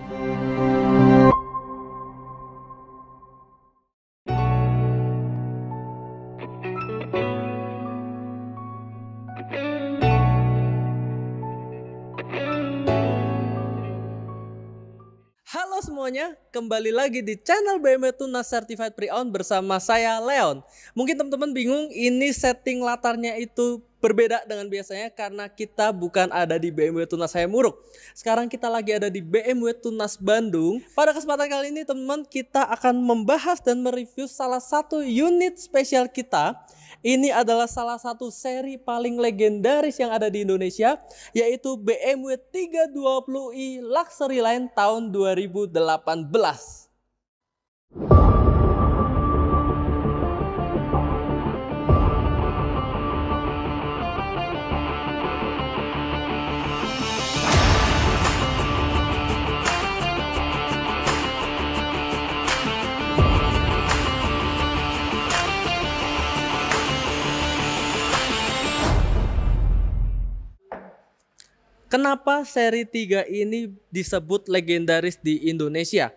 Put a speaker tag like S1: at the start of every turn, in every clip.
S1: Halo semuanya, kembali lagi di channel BMW Tunas Certified Pre-Owned bersama saya Leon. Mungkin teman-teman bingung, ini setting latarnya itu berbeda dengan biasanya karena kita bukan ada di BMW Tunas Hayamuruk. Sekarang kita lagi ada di BMW Tunas Bandung. Pada kesempatan kali ini teman-teman, kita akan membahas dan mereview salah satu unit spesial kita. Ini adalah salah satu seri paling legendaris yang ada di Indonesia, yaitu BMW 320i Luxury Line tahun 2018. Kenapa seri 3 ini disebut legendaris di Indonesia?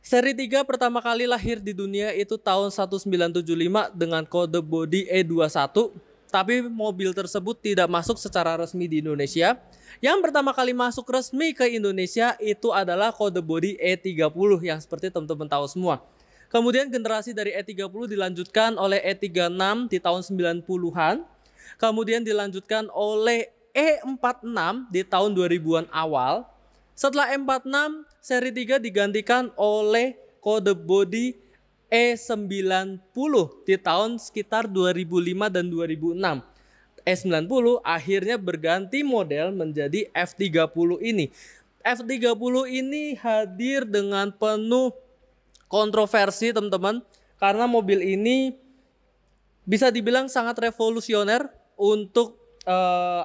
S1: Seri 3 pertama kali lahir di dunia itu tahun 1975 dengan kode bodi E21, tapi mobil tersebut tidak masuk secara resmi di Indonesia. Yang pertama kali masuk resmi ke Indonesia itu adalah kode bodi E30 yang seperti teman-teman tahu semua. Kemudian generasi dari E30 dilanjutkan oleh E36 di tahun 90-an, kemudian dilanjutkan oleh E46 di tahun 2000-an awal. Setelah E46, seri 3 digantikan oleh kode bodi E90 di tahun sekitar 2005 dan 2006. E90 akhirnya berganti model menjadi F30 ini. F30 ini hadir dengan penuh kontroversi teman-teman, karena mobil ini bisa dibilang sangat revolusioner untuk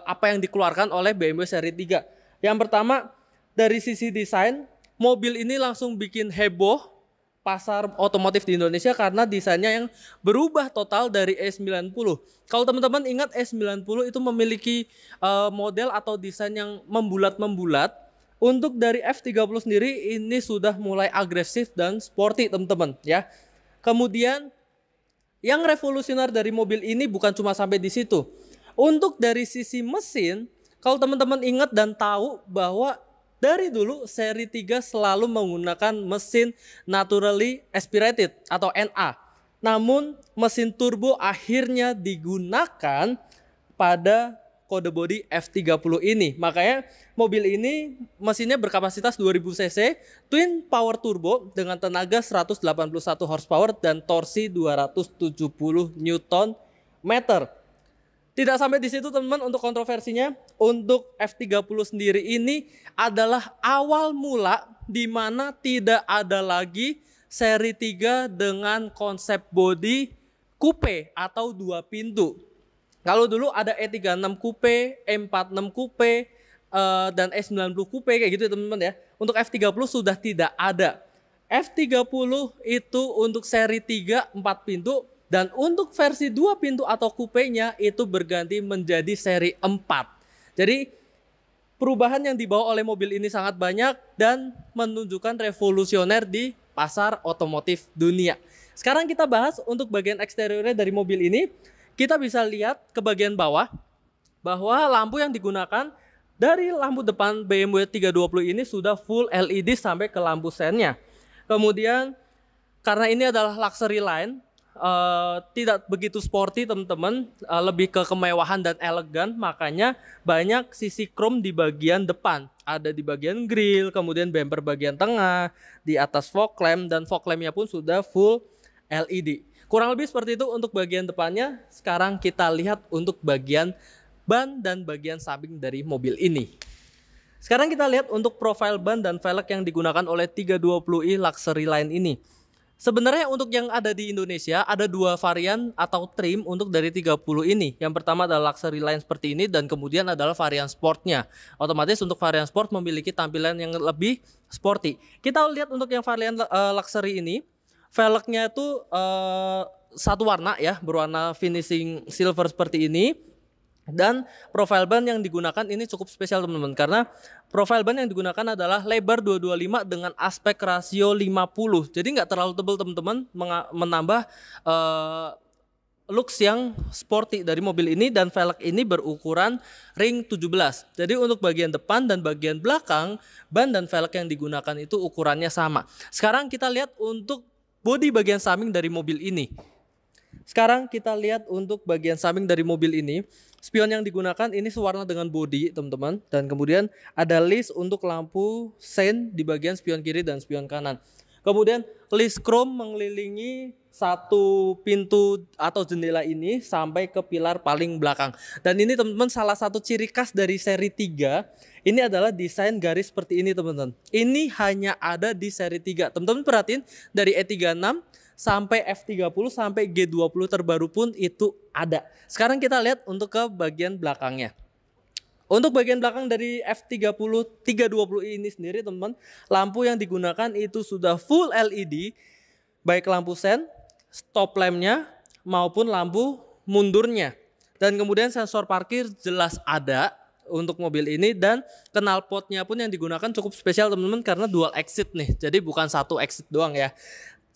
S1: apa yang dikeluarkan oleh BMW seri 3. Yang pertama, dari sisi desain, mobil ini langsung bikin heboh pasar otomotif di Indonesia karena desainnya yang berubah total dari E90. Kalau teman-teman ingat, E90 itu memiliki model atau desain yang membulat-membulat. Untuk dari F30 sendiri ini sudah mulai agresif dan sporty teman-teman ya. Kemudian yang revolusioner dari mobil ini bukan cuma sampai di situ. Untuk dari sisi mesin, kalau teman-teman ingat dan tahu bahwa dari dulu seri 3 selalu menggunakan mesin naturally aspirated atau NA. Namun mesin turbo akhirnya digunakan pada kode bodi F30 ini. Makanya mobil ini mesinnya berkapasitas 2000 cc, twin power turbo dengan tenaga 181 horsepower dan torsi 270 Nm. Tidak sampai di situ teman-teman, untuk kontroversinya, untuk F30 sendiri ini adalah awal mula di mana tidak ada lagi seri 3 dengan konsep bodi coupe atau 2 pintu. Kalau dulu ada E36 coupe, E46 coupe, dan E90 coupe kayak gitu teman-teman ya. Untuk F30 sudah tidak ada. F30 itu untuk seri 3 4 pintu. Dan untuk versi 2 pintu atau coupenya itu berganti menjadi seri 4. Jadi perubahan yang dibawa oleh mobil ini sangat banyak dan menunjukkan revolusioner di pasar otomotif dunia. Sekarang kita bahas untuk bagian eksteriornya dari mobil ini. Kita bisa lihat ke bagian bawah bahwa lampu yang digunakan dari lampu depan BMW 320 ini sudah full LED sampai ke lampu sennya. Kemudian karena ini adalah luxury line, tidak begitu sporty teman-teman, lebih ke kemewahan dan elegan, makanya banyak sisi chrome di bagian depan, ada di bagian grill, kemudian bumper bagian tengah, di atas fog lamp, dan fog lampnya pun sudah full LED. Kurang lebih seperti itu untuk bagian depannya. Sekarang kita lihat untuk bagian ban dan bagian samping dari mobil ini. Sekarang kita lihat untuk profil ban dan velg yang digunakan oleh 320i Luxury Line ini. Sebenarnya untuk yang ada di Indonesia ada 2 varian atau trim untuk dari 30 ini. Yang pertama adalah Luxury Line seperti ini dan kemudian adalah varian sportnya. Otomatis untuk varian sport memiliki tampilan yang lebih sporty. Kita lihat untuk yang varian luxury ini, velgnya itu satu warna ya, berwarna finishing silver seperti ini. Dan profile ban yang digunakan ini cukup spesial teman-teman, karena profile ban yang digunakan adalah lebar 225 dengan aspek rasio 50. Jadi nggak terlalu tebal teman-teman, menambah looks yang sporty dari mobil ini. Dan velg ini berukuran ring 17. Jadi untuk bagian depan dan bagian belakang, ban dan velg yang digunakan itu ukurannya sama. Sekarang kita lihat untuk bodi bagian samping dari mobil ini. Sekarang kita lihat untuk bagian samping dari mobil ini. Spion yang digunakan ini sewarna dengan bodi teman-teman. Dan kemudian ada list untuk lampu sein di bagian spion kiri dan spion kanan. Kemudian list chrome mengelilingi satu pintu atau jendela ini sampai ke pilar paling belakang. Dan ini teman-teman salah satu ciri khas dari seri 3. Ini adalah desain garis seperti ini teman-teman. Ini hanya ada di seri 3. Teman-teman perhatiin dari E36 sampai F30 sampai G20 terbaru pun itu ada. Sekarang kita lihat untuk ke bagian belakangnya. Untuk bagian belakang dari F30 320i ini sendiri teman-teman, lampu yang digunakan itu sudah full LED, baik lampu sen, stop lampnya maupun lampu mundurnya. Dan kemudian sensor parkir jelas ada untuk mobil ini, dan knalpotnya pun yang digunakan cukup spesial teman-teman karena dual exit nih. Jadi bukan satu exit doang ya.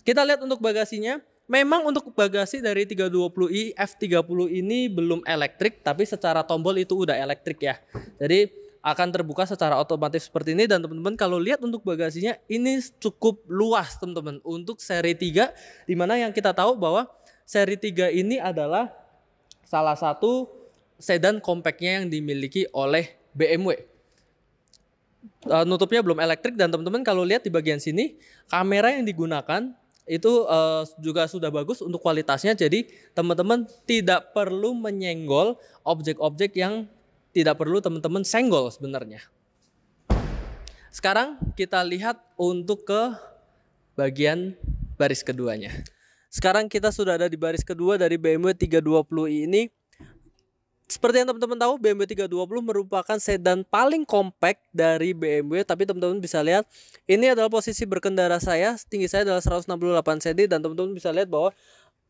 S1: Kita lihat untuk bagasinya. Memang untuk bagasi dari 320i F30 ini belum elektrik, tapi secara tombol itu udah elektrik ya. Jadi akan terbuka secara otomatis seperti ini. Dan teman-teman kalau lihat untuk bagasinya ini cukup luas teman-teman untuk seri 3, dimana yang kita tahu bahwa seri 3 ini adalah salah satu sedan compactnya yang dimiliki oleh BMW. Nutupnya belum elektrik. Dan teman-teman kalau lihat di bagian sini, kamera yang digunakan itu juga sudah bagus untuk kualitasnya. Jadi teman-teman tidak perlu menyenggol objek-objek yang tidak perlu teman-teman senggol sebenarnya. Sekarang kita lihat untuk ke bagian baris keduanya. Sekarang kita sudah ada di baris kedua dari BMW 320i ini. Seperti yang teman-teman tahu, BMW 320 merupakan sedan paling compact dari BMW. Tapi teman-teman bisa lihat, ini adalah posisi berkendara saya. Tinggi saya adalah 168 cm. Dan teman-teman bisa lihat bahwa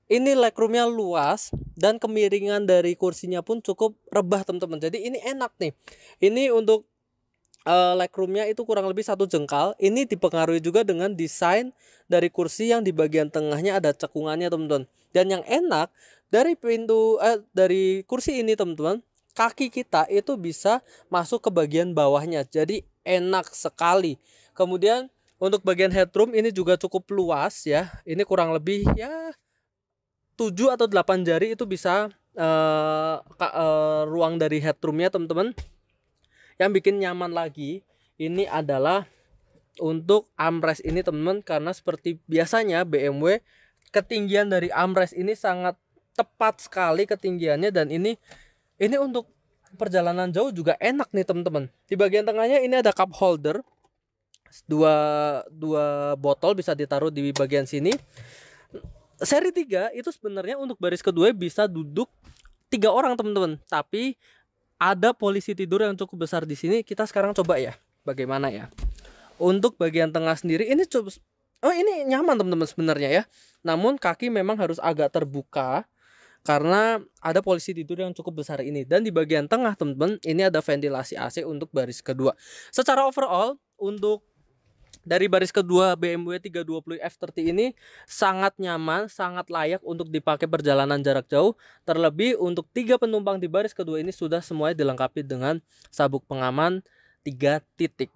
S1: ini legroomnya luas. Dan kemiringan dari kursinya pun cukup rebah teman-teman. Jadi ini enak nih. Ini untuk legroomnya itu kurang lebih 1 jengkal. Ini dipengaruhi juga dengan desain dari kursi yang di bagian tengahnya ada cekungannya teman-teman. Dan yang enak, dari dari kursi ini teman-teman, kaki kita itu bisa masuk ke bagian bawahnya. Jadi enak sekali. Kemudian untuk bagian headroom ini juga cukup luas ya. Ini kurang lebih ya 7 atau 8 jari itu bisa ruang dari headroomnya teman-teman. Yang bikin nyaman lagi ini adalah untuk armrest ini teman-teman, karena seperti biasanya BMW ketinggian dari armrest ini sangat tepat sekali ketinggiannya. Dan ini untuk perjalanan jauh juga enak nih teman-teman. Di bagian tengahnya ini ada cup holder, dua botol bisa ditaruh di bagian sini. Seri 3 itu sebenarnya untuk baris kedua bisa duduk 3 orang teman-teman, tapi ada posisi tidur yang cukup besar di sini. Kita sekarang coba ya bagaimana ya. Untuk bagian tengah sendiri ini ini nyaman teman-teman sebenarnya ya. Namun kaki memang harus agak terbuka karena ada posisi tidur yang cukup besar ini. Dan di bagian tengah teman-teman ini ada ventilasi AC untuk baris kedua. Secara overall untuk dari baris kedua BMW 320 F30 ini sangat nyaman, sangat layak untuk dipakai perjalanan jarak jauh. Terlebih untuk 3 penumpang di baris kedua ini sudah semuanya dilengkapi dengan sabuk pengaman 3 titik.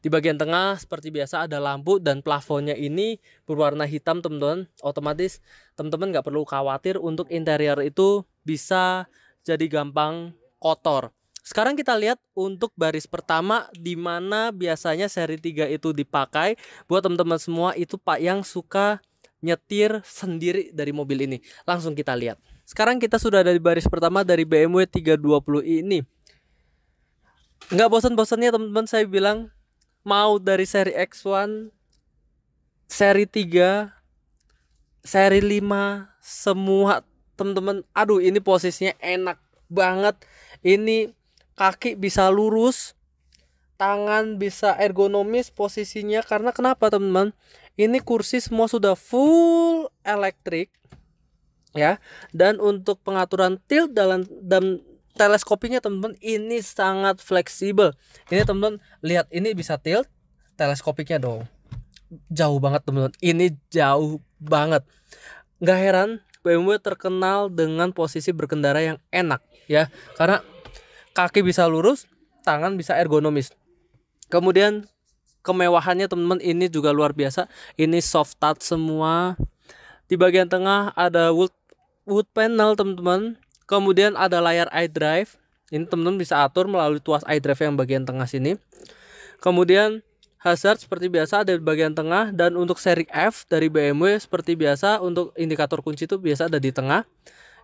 S1: Di bagian tengah seperti biasa ada lampu, dan plafonnya ini berwarna hitam teman-teman. Otomatis teman-teman nggak perlu khawatir untuk interior itu bisa jadi gampang kotor. Sekarang kita lihat untuk baris pertama, di mana biasanya seri 3 itu dipakai buat teman-teman semua itu Pak yang suka nyetir sendiri dari mobil ini. Langsung kita lihat. Sekarang kita sudah ada di baris pertama dari BMW 320i ini. Nggak bosan-bosannya teman-teman saya bilang, mau dari seri X1, seri 3, seri 5, semua teman-teman. Aduh, ini posisinya enak banget. Ini kaki bisa lurus, tangan bisa ergonomis posisinya. Karena kenapa teman-teman? Ini kursi semua sudah full elektrik ya. Dan untuk pengaturan tilt dan teleskopiknya teman-teman ini sangat fleksibel. Ini teman-teman lihat, ini bisa tilt teleskopiknya dong. Jauh banget teman-teman. Ini jauh banget. Nggak heran BMW terkenal dengan posisi berkendara yang enak ya. Karena kaki bisa lurus, tangan bisa ergonomis. Kemudian kemewahannya teman-teman ini juga luar biasa. Ini soft touch semua. Di bagian tengah ada wood panel teman-teman. Kemudian ada layar iDrive. Ini teman-teman bisa atur melalui tuas iDrive yang bagian tengah sini. Kemudian hazard seperti biasa ada di bagian tengah. Dan untuk seri F dari BMW seperti biasa, untuk indikator kunci itu biasa ada di tengah.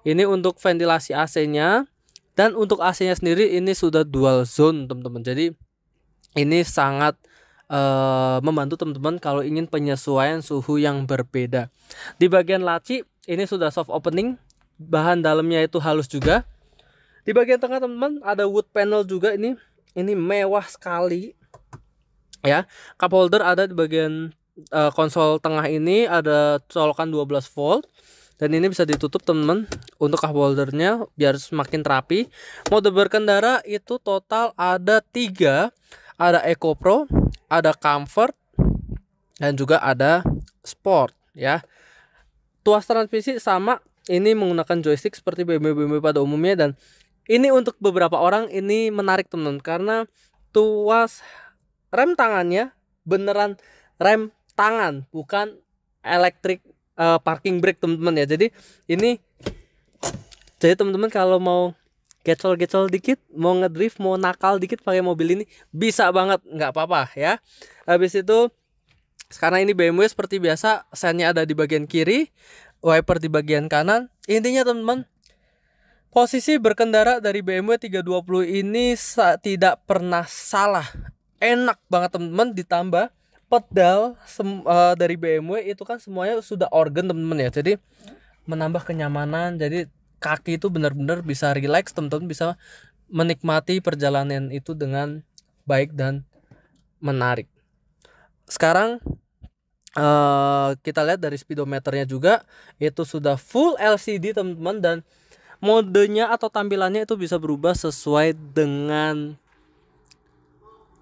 S1: Ini untuk ventilasi AC-nya. Dan untuk AC-nya sendiri ini sudah dual zone teman-teman. Jadi ini sangat membantu teman-teman kalau ingin penyesuaian suhu yang berbeda. Di bagian laci ini sudah soft opening, bahan dalamnya itu halus juga. Di bagian tengah teman-teman ada wood panel juga, ini mewah sekali ya. Cup holder ada di bagian konsol tengah, ini ada colokan 12 volt dan ini bisa ditutup teman-teman untuk cup holdernya biar semakin rapi. Mode berkendara itu total ada 3, ada Eco Pro, ada Comfort, dan juga ada Sport ya. Tuas transmisi sama, ini menggunakan joystick seperti BMW pada umumnya. Dan ini untuk beberapa orang ini menarik teman-teman, karena tuas rem tangannya beneran rem tangan, bukan elektrik parking brake teman-teman ya. Jadi teman-teman kalau mau gecol-gecol dikit, mau ngedrift, mau nakal dikit pakai mobil ini bisa banget, nggak apa-apa ya. Habis itu sekarang ini BMW seperti biasa, sennya ada di bagian kiri, wiper di bagian kanan. Intinya teman-teman, posisi berkendara dari BMW 320 ini tidak pernah salah, enak banget teman-teman. Ditambah pedal dari BMW itu kan semuanya sudah organ teman-teman ya, jadi menambah kenyamanan. Jadi kaki itu benar-benar bisa relax, teman-teman bisa menikmati perjalanan itu dengan baik dan menarik. Sekarang kita lihat dari speedometernya juga, itu sudah full LCD teman-teman, dan modenya atau tampilannya itu bisa berubah sesuai dengan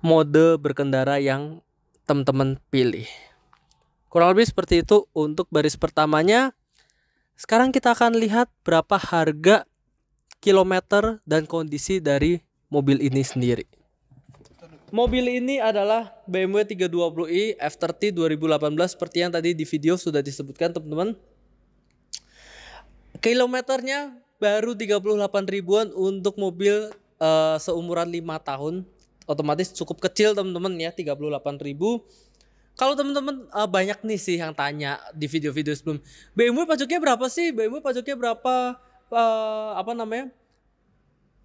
S1: mode berkendara yang teman-teman pilih. Kurang lebih seperti itu untuk baris pertamanya. Sekarang kita akan lihat berapa harga, kilometer, dan kondisi dari mobil ini sendiri. Mobil ini adalah BMW 320i F30 2018 seperti yang tadi di video sudah disebutkan teman-teman. Kilometernya baru 38 ribuan untuk mobil seumuran 5 tahun. Otomatis cukup kecil teman-teman ya, 38.000. Kalau teman-teman banyak nih sih yang tanya di video-video sebelum, BMW pajaknya berapa sih? BMW pajaknya berapa?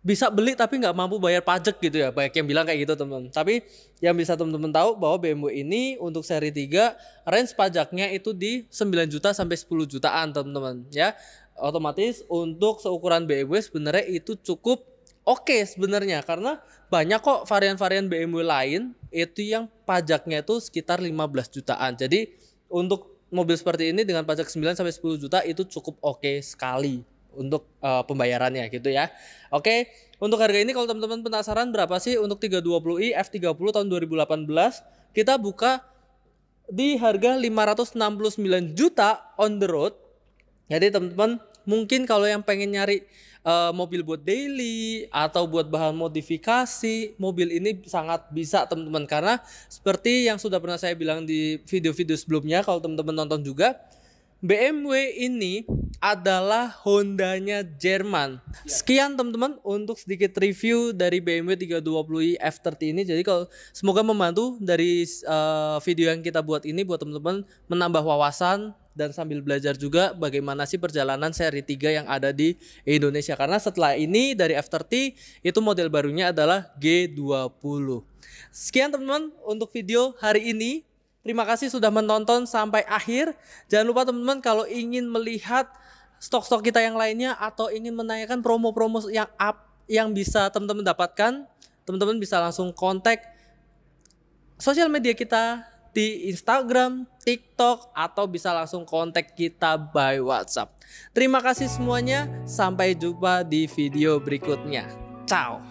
S1: Bisa beli tapi nggak mampu bayar pajak gitu ya. Banyak yang bilang kayak gitu teman-teman. Tapi yang bisa teman-teman tahu bahwa BMW ini untuk seri 3 range pajaknya itu di 9 juta sampai 10 jutaan teman-teman ya. Otomatis untuk seukuran BMW sebenarnya itu cukup oke sebenarnya, karena banyak kok varian-varian BMW lain itu yang pajaknya itu sekitar 15 jutaan. Jadi untuk mobil seperti ini dengan pajak 9 sampai 10 juta itu cukup oke sekali untuk pembayarannya gitu ya. Oke, untuk harga ini kalau teman-teman penasaran berapa sih untuk 320i F30 tahun 2018, kita buka di harga 569 juta on the road. Jadi teman-teman mungkin kalau yang pengen nyari mobil buat daily atau buat bahan modifikasi, mobil ini sangat bisa teman-teman, karena seperti yang sudah pernah saya bilang di video-video sebelumnya, kalau teman-teman nonton juga, BMW ini adalah Hondanya Jerman. Sekian teman-teman untuk sedikit review dari BMW 320i F30 ini. Jadi kalau semoga membantu dari video yang kita buat ini buat teman-teman menambah wawasan dan sambil belajar juga bagaimana sih perjalanan seri 3 yang ada di Indonesia. Karena setelah ini dari F30 itu model barunya adalah G20. Sekian teman-teman untuk video hari ini. Terima kasih sudah menonton sampai akhir. Jangan lupa teman-teman kalau ingin melihat stok-stok kita yang lainnya atau ingin menanyakan promo-promo yang bisa teman-teman dapatkan, teman-teman bisa langsung kontak sosial media kita di Instagram, TikTok, atau bisa langsung kontak kita by WhatsApp. Terima kasih semuanya, sampai jumpa di video berikutnya. Ciao.